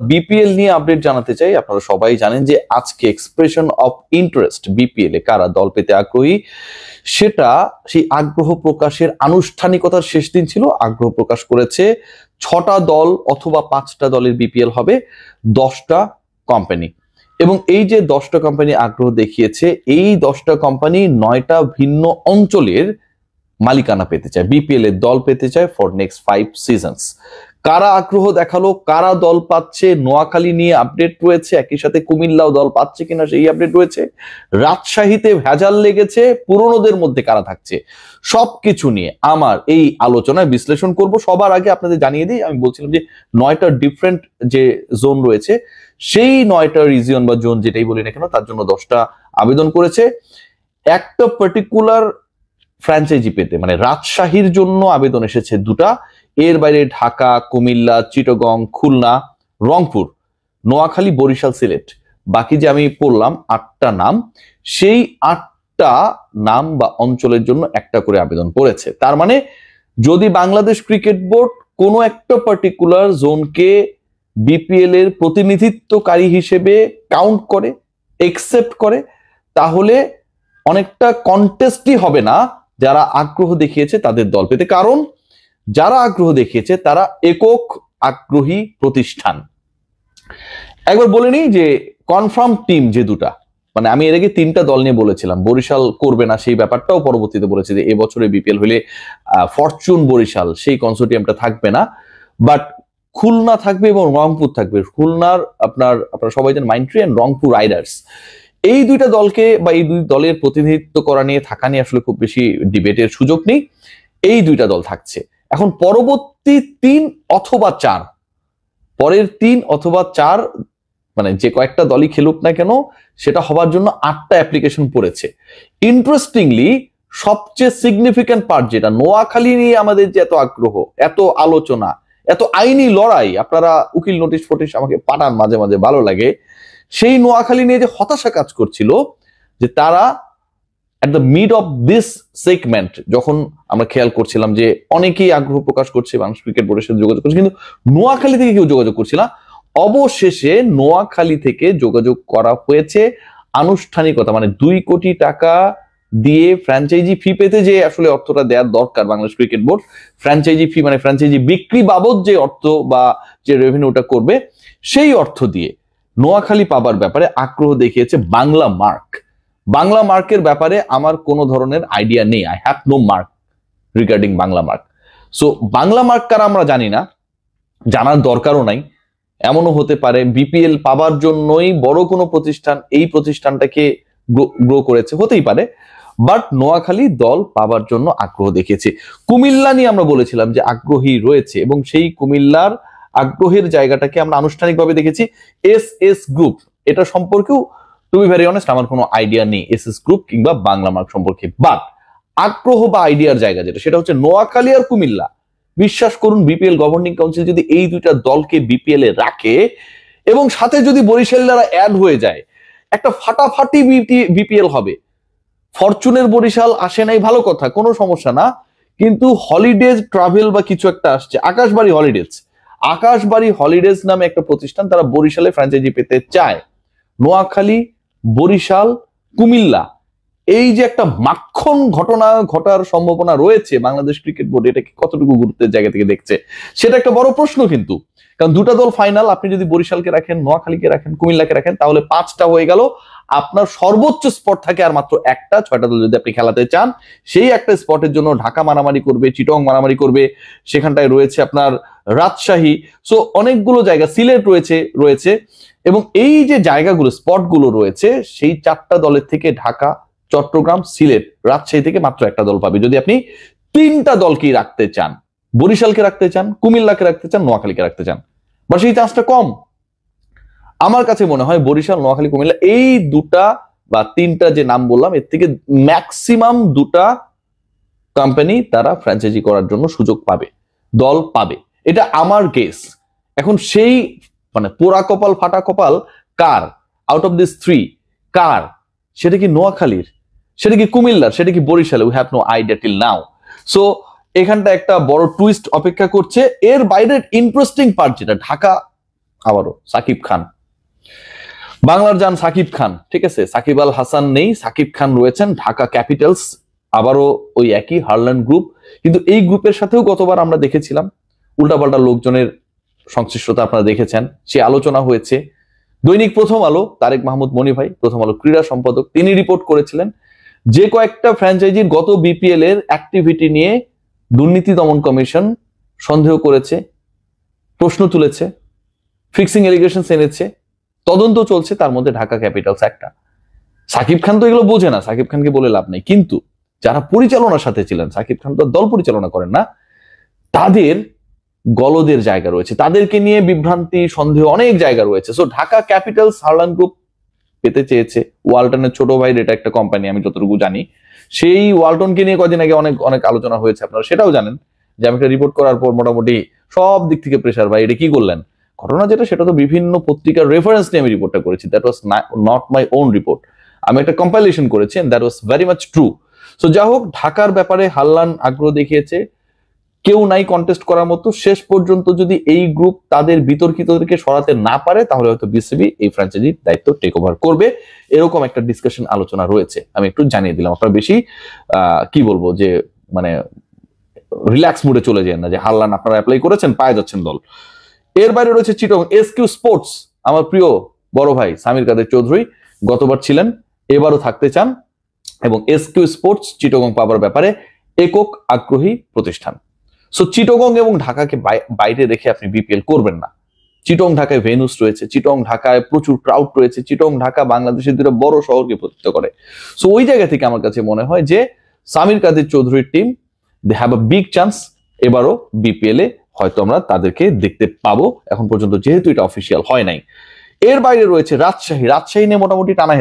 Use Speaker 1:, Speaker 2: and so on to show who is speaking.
Speaker 1: BPL নিয়ে update জানাতে চাই। আপনারা সবাই জানেন যে আজকে এক্সপ্রেশন অফ ইন্টারেস্ট বিপিএল এ কারা দল পেতে আগ্রহী, সেটা সেই আগ্রহ প্রকাশের আনুষ্ঠানিকতার শেষ দিন ছিল। আগ্রহ প্রকাশ করেছে 6টা দল অথবা 5টা দলের বিপিএল হবে, 10টা কোম্পানি। এবং এই যে 10টা কোম্পানি আগ্রহ দেখিয়েছে, এই 10টা কোম্পানি 9টা ভিন্ন অঞ্চলের মালিকানা পেতে চায়, বিপিএল এর দল পেতে চায় ফর নেক্সট 5 সিজনস। কারা আগ্রহ দেখালো, কারা দল পাচ্ছে, নোয়াখালী নিয়ে আপডেট রয়েছে, একই সাথে কুমিল্লাও দল পাচ্ছে কিনা সেই আপডেট রয়েছে। রাজশাহীতে ভেজাল লেগেছে, পুরনোদের মধ্যে কারা থাকছে, সবকিছু নিয়ে আমার এই আলোচনায় বিশ্লেষণ করব। সবার আগে আপনাদের জানিয়ে দিই, আমি বলছিলাম যে 9টা ডিফারেন্ট যে জোন রয়েছে, সেই 9টা রিজিয়ন বা জোন যেটাই বলি না কেন, তার জন্য 10টা আবেদন করেছে। একটা পার্টিকুলার ফ্র্যাঞ্চাইজি পেতে মানে রাজশাহীর জন্য আবেদন এসেছে 2টা। এর বাইরে ঢাকা, কুমিল্লা, চিটাগং, খুলনা, রংপুর, নোয়াখালী, বরিশাল, সিলেট, বাকি যে আমি পড়লাম 8টা নাম, সেই 8টা নাম বা অঞ্চলের জন্য একটা করে আবেদন করেছে। তার মানে যদি বাংলাদেশ ক্রিকেট বোর্ড কোনো একটা পার্টিকুলার জোনকে বিপিএল এর প্রতিনিধিত্বকারী হিসেবে কাউন্ট করে, একসেপ্ট করে, তাহলে অনেকটা কন্টেস্টই হবে না যারা আগ্রহ দেখিয়েছে তাদের দল পেতে। কারণ যারা আগ্রহ দেখিয়েছে তারা একক আগ্রহী প্রতিষ্ঠান। একবার বলে নিই যে কনফার্ম টিম যে 2টা, মানে আমি এর আগে 3টা দল নিয়ে বলেছিলাম, বরিশাল করবে না সেই ব্যাপারটাও পরবর্তীতে বলেছি যে এবছরে বিপিএল হলে ফরচুন বরিশাল সেই কনসোর্টিয়ামটা থাকবে না, বাট খুলনা থাকবে এবং রংপুর থাকবে। খুলনার আপনারা সবাই জানেন মাইন্ডট্রি এন্ড রংপুর রাইডার্স, এই 2টা দলকে বা এই 2 দলের প্রতিনিধিত্ব করা নিয়ে থাকা নিয়ে আসলে খুব বেশি ডিবেটের সুযোগ নেই। এই 2টা দল থাকছে। এখন পরবর্তী 3 অথবা 4, পরের 3 অথবা 4 মানে যে কয়েকটা দলই খেলুক না কেন, সেটা হবার জন্য 8টা অ্যাপ্লিকেশন পড়েছে। ইন্টারেস্টিংলি সবচেয়ে সিগনিফিক্যান্ট পার্ট যেটা, নোয়াখালী নিয়ে আমাদের যে এত আগ্রহ, এত আলোচনা, এত আইনি লড়াই, আপনারা উকিল নোটিশ ফোটিশ আমাকে পাঠান মাঝে মাঝে, ভালো লাগে, সেই নোয়াখালী নিয়ে যে হতাশা কাজ করছিল, যে তারা at the mid of this segment যখন আমরা খেয়াল করছিলাম যে অনেকেই আগ্রহ প্রকাশ করছে, বাংলাদেশ ক্রিকেট বোর্ডের সাথে যোগাযোগ করছে, কিন্তু নোয়াখালী থেকে কেউ যোগাযোগ করছিল না। অবশেষে নোয়াখালী থেকে যোগাযোগ করা হয়েছে আনুষ্ঠানিকতা, মানে 2 কোটি টাকা দিয়ে ফ্র্যাঞ্চাইজি ফি পেতে যে আসলে অর্থটা দেওয়ার দরকার বাংলাদেশ ক্রিকেট বোর্ড, ফ্র্যাঞ্চাইজি ফি মানে ফ্র্যাঞ্চাইজি বিক্রি বাবদ যে অর্থ বা যে রেভিনিউটা করবে, সেই অর্থ দিয়ে নোয়াখালী পাবার ব্যাপারে আগ্রহ দেখিয়েছে বাংলা মার্ক। বাংলা মার্কের ব্যাপারে আমার কোনো ধরনের আইডিয়া নেই, I have no mark regarding Bangla mark. So Bangla mark কারা আমরা জানি না, জানার দরকারও নাই। এমনও হতে পারে বিপিএল পাবার জন্যই বড় কোনো প্রতিষ্ঠান এই প্রতিষ্ঠানটাকে গ্রো করেছে, হতেই পারে। বাট নোয়াখালী দল পাবার জন্য আগ্রহ দেখিয়েছে। কুমিল্লা নিয়ে আমরা বলেছিলাম যে আগ্রহী রয়েছে, এবং সেই কুমিল্লার আগ্রহের জায়গাটাকে আমরা আনুষ্ঠানিকভাবে দেখেছি এস গ্রুপ। এটা সম্পর্কেও টু বি ভেরি অনেস্ট আমার কোনো আইডিয়া নেই এস গ্রুপ কিংবা বাংলা মার্ক সম্পর্কে। বাট আগ্রহ বা আইডিয়ার জায়গা যেটা, সেটা হচ্ছে নোয়াখালী আর কুমিল্লা। বিশ্বাস করুন, বিপিএল গভর্নিং কাউন্সিল যদি এই 2টা দলকে বিপিএল এ রাখে এবং সাথে যদি বরিশালীরা অ্যাড হয়ে যায়, একটা ফাটাফাটি বিপিএল হবে। ফরচুনের বরিশাল আসে নাই, ভালো কথা, কোনো সমস্যা না, কিন্তু হলিডেজ ট্রাভেল বা কিছু একটা আসছে, আকাশবাড়ি হলিডেজ নামে একটা প্রতিষ্ঠান, তারা বরিশালে ফ্র্যাঞ্চাইজি পেতে চায়। নোয়াখালী, বরিশাল, কুমিল্লা, এই যে একটা মাখন ঘটনা ঘটার সম্ভাবনা রয়েছে বাংলাদেশ ক্রিকেট বোর্ড এটাকে কতটুকু গুরুত্বের জায়গা থেকে দেখছে, সেটা একটা বড় প্রশ্ন। কিন্তু কারণ 2টা দল ফাইনাল, আপনি যদি বরিশালকে রাখেন, নোয়াখালীকে রাখেন, কুমিল্লাকে রাখেন, তাহলে 5টা হয়ে গেল। আপনার সর্বোচ্চ স্পট থাকে আর মাত্র একটা। 6টা দল যদি আপনি খেলাতে চান, সেই একটা স্পটের জন্য ঢাকা মারামারি করবে, চিটং মারামারি করবে, সেখানটায় রয়েছে আপনার রাজশাহী, সো অনেকগুলো জায়গা, সিলেট রয়েছে। এবং এই যে জায়গাগুলো, স্পটগুলো রয়েছে, সেই 4টা দলের থেকে ঢাকা, চট্টগ্রাম, সিলেট, রাজশাহী থেকে মাত্র একটা দল পাবে যদি আপনি 3টা দলকেই রাখতে চান, বরিশালকে রাখতে চান, কুমিল্লাকে রাখতে চান, নোয়াখালীকে রাখতে চান। বা সেই চান্সটা কম। আমার কাছে মনে হয় বরিশাল, নোয়াখালী, কুমিল্লা, এই 2টা বা 3টা যে নাম বললাম, এর থেকে ম্যাক্সিমাম 2টা কোম্পানি তারা ফ্র্যাঞ্চাইজি করার জন্য সুযোগ পাবে, দল পাবে, এটা আমার গেস। এখন সেই মানে পোড়া কপাল ফাটা কপাল কার, আউট অফ দিস 3 কার, সেটা কি নোয়াখালীর, সেটা কি কুমিল্লার, সেটা কি বরিশালে, we have no idea till now. So এখানটা একটা বড় টুইস্ট অপেক্ষা করছে। এর বাইরের ইন্টারেস্টিং পার্ট যেটা, ঢাকা আবারও সাকিব খান, বাংলার জান সাকিব খান, ঠিক আছে, সাকিব আল হাসান নেই, সাকিব খান রয়েছেন, ঢাকা ক্যাপিটালস আবারও ওই একই হারল্যান্ড গ্রুপ। কিন্তু এই গ্রুপের সাথেও গতবার আমরা দেখেছিলাম উল্টাপাল্টা লোকজনের সংশ্লিষ্টতা, আপনারা দেখেছেন, সে আলোচনা হয়েছে। দৈনিক প্রথম আলো, তারেক মাহমুদ মনি ভাই, প্রথম আলো ক্রীড়া সম্পাদক, তিনি রিপোর্ট করেছিলেন যে কয়েকটা ফ্র্যাঞ্চাইজির গত বিপিএল এর অ্যাক্টিভিটি নিয়ে দুর্নীতি দমন কমিশন সন্দেহ করেছে, প্রশ্ন তুলেছে, ফিক্সিং এলিগেশনস এনেছে, তদন্ত চলছে, তার মধ্যে ঢাকা ক্যাপিটালস একটা। সাকিব খান তো এগুলো বোঝে না, সাকিব খানকে বলে লাভ নেই, কিন্তু যারা পরিচালনার সাথে ছিলেন, সাকিব খান তো দল পরিচালনা করেন না, তাদের গলদের জায়গা রয়েছে, তাদেরকে নিয়ে বিভ্রান্তি সন্দেহ অনেক জায়গা রয়েছে। So Dhaka Capitals Harland group পেতে চেয়েছে। ওয়ালটনের ছোট ভাইয়ের এটা একটা কোম্পানি, আমি যতটুকু জানি। সেই ওয়ালটনকে নিয়ে কদিন আগে অনেক অনেক আলোচনা হয়েছে, আপনারা সেটাও জানেন, যে আমি একটা রিপোর্ট করার পর মোটামুটি সব দিক থেকে প্রেশার, ভাই এটা কি করলেন। ঘটনা যেটা, সেটা তো বিভিন্ন পত্রিকার রেফারেন্স নিয়ে আমি রিপোর্টটা করেছি, that was not my own report, আমি একটা কম্পাইলেশন করেছি, and that was very much true. So যা হোক, ঢাকার ব্যাপারে হারল্যান্ড আগ্রহ দেখিয়েছে, কেউ নাই কন্টেস্ট করার মতো। শেষ পর্যন্ত যদি এই গ্রুপ তাদের বিতর্কিতদেরকে সরাতে না পারে, তাহলে হয়তো বিসিবি এই ফ্র্যাঞ্চাইজির দায়িত্ব টেক ওভার করবে, এরকম একটা ডিসকাশন আলোচনা রয়েছে। আমি একটু জানিয়ে দিলাম, আপনারা বেশি কি বলবো, যে মানে রিল্যাক্স মুডে চলে যায় না যে হারল্যান্ড আপনারা অ্যাপ্লাই করেছেন, পায়ে যাচ্ছেন দল। এর বাইরে রয়েছে চিটগং এসকিউ স্পোর্টস, আমার প্রিয় বড় ভাই সামির কাদের চৌধুরী গতবার ছিলেন, এবারও থাকতে চান, এবং এসকিউ স্পোর্টস চিটগং পাবার ব্যাপারে একক আগ্রহী প্রতিষ্ঠান। সো চিটগং এবং ঢাকাকে বাইরে রেখে আপনি বিপিএল করবেন না। চিটং ঢাকায় ভেনুস রয়েছে, চিটং ঢাকায় প্রচুর ক্রাউড রয়েছে, চিটং ঢাকা বাংলাদেশের দুটো বড় শহরকে প্রতিনিধিত্ব করে। সো ওই জায়গা থেকে আমার কাছে মনে হয় যে সামির কাদের চৌধুরীর team, they have a big chance, এবারও বিপিএল এ হয়তো আমরা তাদেরকে দেখতে পাবো, এখন পর্যন্ত যেহেতু এটা অফিসিয়াল হয় নাই। এর বাইরে রয়েছে রাজশাহী, রাজশাহী নিয়ে মোটামুটি টানা